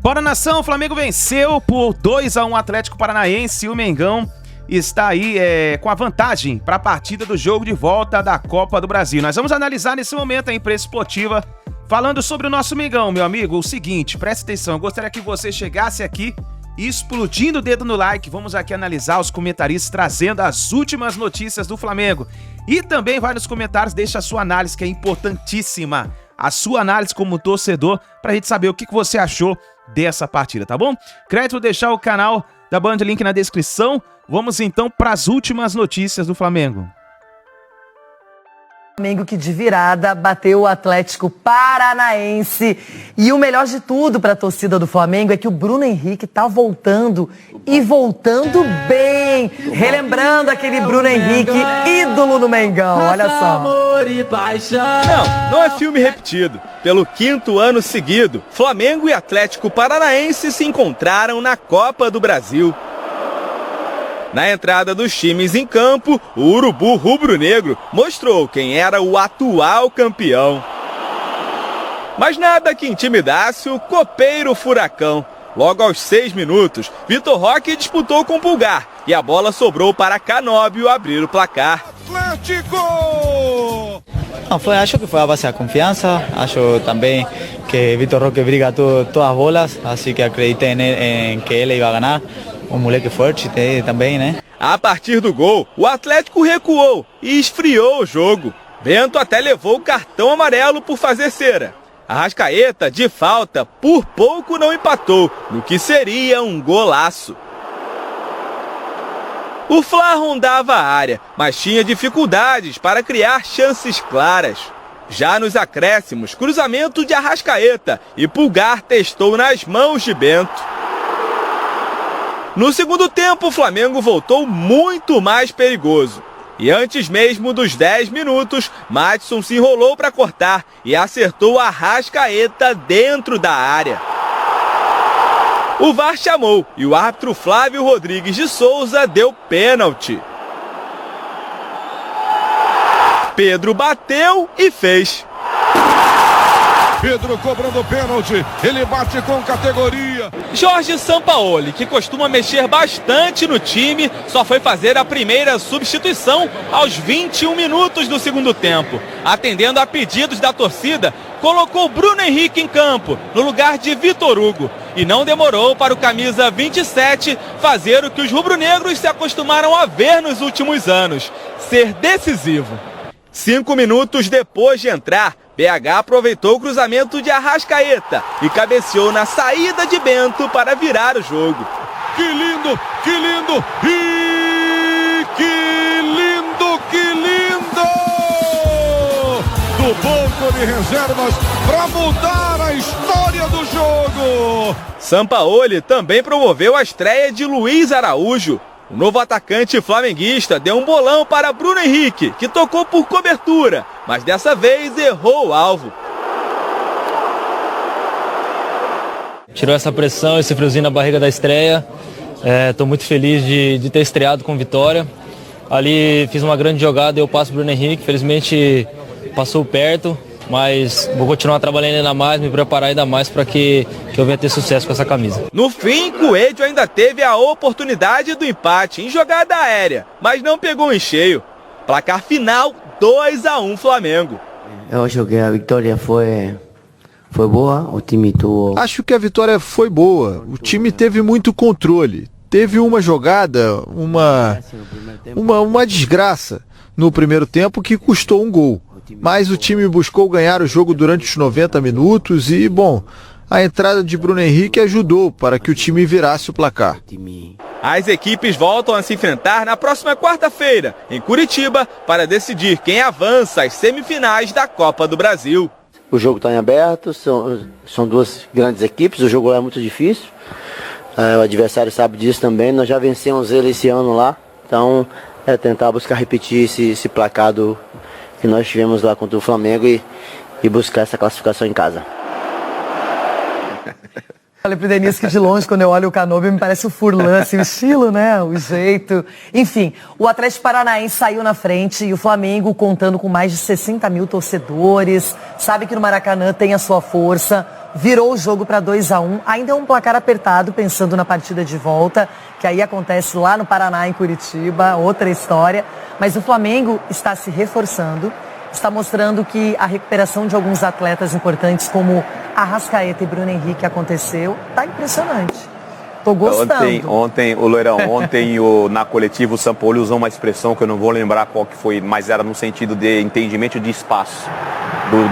Bora, nação, o Flamengo venceu por 2-1 o Atlético Paranaense e o Mengão está aí com a vantagem para a partida do jogo de volta da Copa do Brasil. Nós vamos analisar nesse momento a imprensa esportiva falando sobre o nosso Mengão, meu amigo. O seguinte, presta atenção, eu gostaria que você chegasse aqui explodindo o dedo no like. Vamos aqui analisar os comentaristas trazendo as últimas notícias do Flamengo. E também vai nos comentários, deixa a sua análise, que é importantíssima. A sua análise como torcedor, pra gente saber o que você achou dessa partida, tá bom? Crédito, vou deixar o canal da Band, link na descrição. Vamos então para as últimas notícias do Flamengo. Flamengo que de virada bateu o Atlético Paranaense. E o melhor de tudo para a torcida do Flamengo é que o Bruno Henrique tá voltando e voltando bem. Relembrando aquele Bruno Henrique, ídolo no Mengão, olha só. Não é filme repetido. Pelo 5º ano seguido, Flamengo e Atlético Paranaense se encontraram na Copa do Brasil. Na entrada dos times em campo, o Urubu rubro-negro mostrou quem era o atual campeão. Mas nada que intimidasse o copeiro Furacão. Logo aos 6 minutos, Vitor Roque disputou com o Pulgar e a bola sobrou para Canóbio abrir o placar. Atlético! Acho que foi a base da confiança. Acho também que Vitor Roque briga todas as bolas, assim que acreditei em que ele ia ganhar. Um moleque forte também, né? A partir do gol, o Atlético recuou e esfriou o jogo. Bento até levou o cartão amarelo por fazer cera. Arrascaeta, de falta, por pouco não empatou, no que seria um golaço. O Fla rondava a área, mas tinha dificuldades para criar chances claras. Já nos acréscimos, cruzamento de Arrascaeta e Pulgar testou nas mãos de Bento. No segundo tempo, o Flamengo voltou muito mais perigoso. E antes mesmo dos 10 minutos, Maddison se enrolou para cortar e acertou a Arrascaeta dentro da área. O VAR chamou e o árbitro Flávio Rodrigues de Souza deu pênalti. Pedro bateu e fez. Pedro cobrando pênalti, ele bate com categoria. Jorge Sampaoli, que costuma mexer bastante no time, só foi fazer a primeira substituição aos 21 minutos do segundo tempo. Atendendo a pedidos da torcida, colocou Bruno Henrique em campo, no lugar de Vitor Hugo. E não demorou para o camisa 27 fazer o que os rubro-negros se acostumaram a ver nos últimos anos, ser decisivo. 5 minutos depois de entrar, BH aproveitou o cruzamento de Arrascaeta e cabeceou na saída de Bento para virar o jogo. Que lindo, que lindo, e que lindo, que lindo! Do banco de reservas para mudar a história do jogo. Sampaoli também promoveu a estreia de Luiz Araújo. O novo atacante flamenguista deu um bolão para Bruno Henrique, que tocou por cobertura, mas dessa vez errou o alvo. Tirou essa pressão, esse friozinho na barriga da estreia. Estou muito feliz de ter estreado com vitória. Ali fiz uma grande jogada e eu passo o Bruno Henrique, felizmente passou perto. Mas vou continuar trabalhando ainda mais, me preparar ainda mais para que eu venha ter sucesso com essa camisa. No fim, Coelho ainda teve a oportunidade do empate em jogada aérea, mas não pegou em cheio. Placar final, 2-1 Flamengo. Eu acho que a vitória foi boa, o time tuvo... Acho que a vitória foi boa, o time teve muito controle. Teve uma jogada, uma desgraça no primeiro tempo que custou um gol. Mas o time buscou ganhar o jogo durante os 90 minutos e, bom, a entrada de Bruno Henrique ajudou para que o time virasse o placar. As equipes voltam a se enfrentar na próxima quarta-feira, em Curitiba, para decidir quem avança às semifinais da Copa do Brasil. O jogo está em aberto, são duas grandes equipes, o jogo lá é muito difícil. O adversário sabe disso também, nós já vencemos ele esse ano lá, então é tentar buscar repetir esse placar que nós tivemos lá contra o Flamengo e buscar essa classificação em casa. Falei pro Denis que de longe, quando eu olho o Canobio, me parece o Furlan, assim, o estilo, né? O jeito. Enfim, o Atlético Paranaense saiu na frente e o Flamengo, contando com mais de 60 mil torcedores, sabe que no Maracanã tem a sua força, virou o jogo para 2-1. Ainda é um placar apertado, pensando na partida de volta, que aí acontece lá no Paraná, em Curitiba, outra história. Mas o Flamengo está se reforçando, está mostrando que a recuperação de alguns atletas importantes, como Arrascaeta e Bruno Henrique, aconteceu. Tá impressionante. Tô gostando. Ontem, na coletiva, o Sampaoli usou uma expressão que eu não vou lembrar qual que foi, mas era no sentido de entendimento de espaço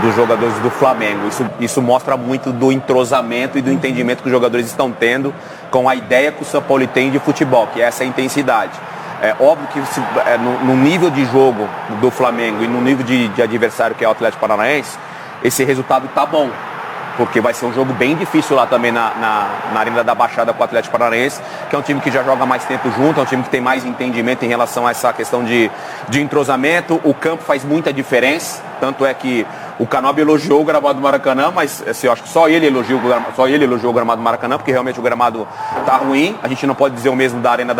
dos jogadores do Flamengo. Isso mostra muito do entrosamento e do entendimento que os jogadores estão tendo com a ideia que o Sampaoli tem de futebol, que é essa intensidade. É óbvio que no nível de jogo do Flamengo e no nível de adversário que é o Atlético Paranaense, esse resultado tá bom. Porque vai ser um jogo bem difícil lá também na Arena da Baixada com o Atlético Paranaense, que é um time que já joga mais tempo junto, é um time que tem mais entendimento em relação a essa questão de entrosamento. O campo faz muita diferença, tanto é que o Canobio elogiou o gramado do Maracanã, mas assim, eu acho que só ele elogiou o gramado do Maracanã, porque realmente o gramado tá ruim. A gente não pode dizer o mesmo da Arena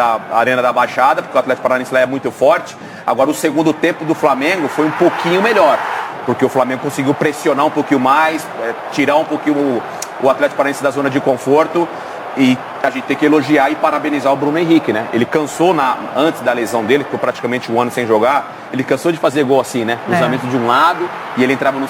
da Baixada, porque o Atlético Paranaense lá é muito forte. Agora o segundo tempo do Flamengo foi um pouquinho melhor, porque o Flamengo conseguiu pressionar um pouquinho mais, tirar um pouquinho o Atlético Paranaense da zona de conforto. E a gente tem que elogiar e parabenizar o Bruno Henrique, né? Ele cansou, antes da lesão dele, que ficou praticamente um ano sem jogar, ele cansou de fazer gol assim, né? Cruzamento de um lado, e ele entrava no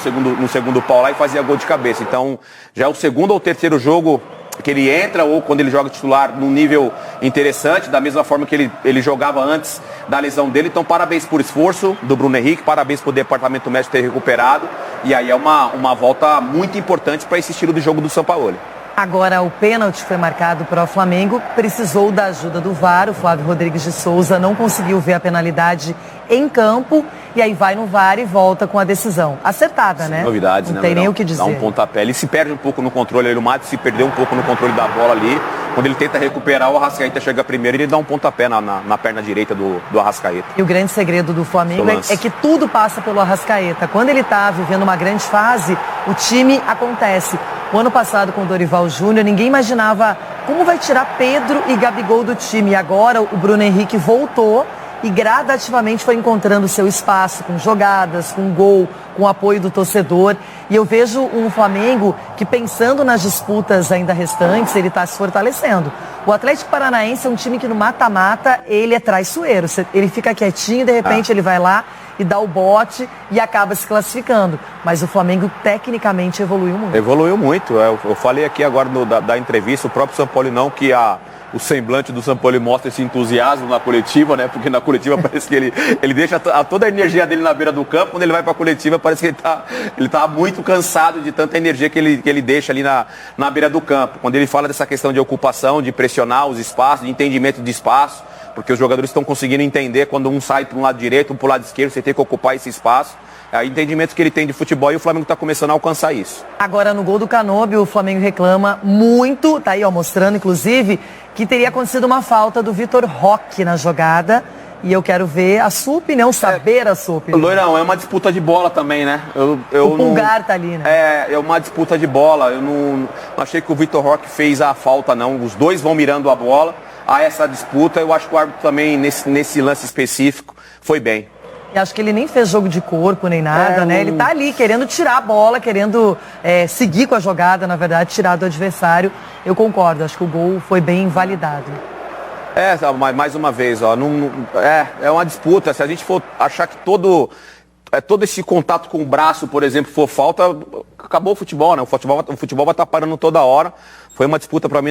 segundo pau lá e fazia gol de cabeça. Então, já é o segundo ou terceiro jogo que ele entra, ou quando ele joga titular, num nível interessante, da mesma forma que ele jogava antes da lesão dele. Então, parabéns por esforço do Bruno Henrique, parabéns por o departamento médico ter recuperado. E aí é uma volta muito importante para esse estilo de jogo do Sampaoli. Agora, o pênalti foi marcado para o Flamengo, precisou da ajuda do VAR, o Flávio Rodrigues de Souza não conseguiu ver a penalidade em campo, e aí vai no VAR e volta com a decisão. Acertada, né? Novidades, não né? Não tem nem o que dizer. Dá um pontapé, ele se perde um pouco no controle, ele mata, se perdeu um pouco no controle da bola ali. Quando ele tenta recuperar, o Arrascaeta chega primeiro e ele dá um pontapé na perna direita do Arrascaeta. E o grande segredo do Flamengo é que tudo passa pelo Arrascaeta. Quando ele está vivendo uma grande fase, o time acontece. O ano passado, com o Dorival Júnior, ninguém imaginava como vai tirar Pedro e Gabigol do time. E agora o Bruno Henrique voltou e gradativamente foi encontrando seu espaço, com jogadas, com gol, com apoio do torcedor. E eu vejo um Flamengo que, pensando nas disputas ainda restantes, ele está se fortalecendo. O Atlético Paranaense é um time que no mata-mata ele é traiçoeiro. Ele fica quietinho, de repente ele vai lá e dá o bote e acaba se classificando. Mas o Flamengo tecnicamente evoluiu muito. Evoluiu muito. Eu falei aqui agora da entrevista, o próprio Sampaoli não, que o semblante do Sampaoli mostra esse entusiasmo na coletiva, né? Porque na coletiva parece que ele deixa toda a energia dele na beira do campo. Quando ele vai para a coletiva, parece que ele tá muito cansado de tanta energia que ele deixa ali na beira do campo. Quando ele fala dessa questão de ocupação, de pressionar os espaços, de entendimento de espaço, porque os jogadores estão conseguindo entender quando um sai para um lado direito, um para o lado esquerdo, você tem que ocupar esse espaço. É o entendimento que ele tem de futebol e o Flamengo está começando a alcançar isso. Agora, no gol do Canobio, o Flamengo reclama muito, tá aí ó, mostrando inclusive, que teria acontecido uma falta do Vitor Roque na jogada. E eu quero ver a sua opinião, saber a sua opinião. Loirão, é uma disputa de bola também, né? O Pulgar tá ali, né? É uma disputa de bola. Eu não achei que o Vitor Roque fez a falta, não. Os dois vão mirando a bola. Há essa disputa. Eu acho que o árbitro também, nesse lance específico, foi bem. E acho que ele nem fez jogo de corpo nem nada, né? Ele tá ali querendo tirar a bola, querendo seguir com a jogada, na verdade, tirar do adversário. Eu concordo, acho que o gol foi bem invalidado. Mais uma vez, ó, é uma disputa. Se a gente for achar que todo esse contato com o braço, por exemplo, for falta, acabou o futebol, né? O futebol vai estar parando toda hora. Foi uma disputa para mim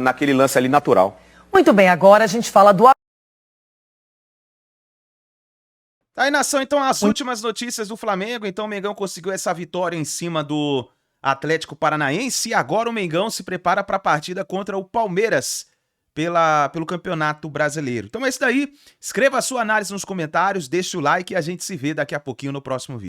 naquele lance ali natural. Muito bem, agora a gente fala do... Aí, nação, então, as últimas notícias do Flamengo. Então, o Mengão conseguiu essa vitória em cima do Atlético Paranaense. E agora o Mengão se prepara para a partida contra o Palmeiras pelo Campeonato Brasileiro. Então é isso daí. Escreva a sua análise nos comentários, deixe o like e a gente se vê daqui a pouquinho no próximo vídeo.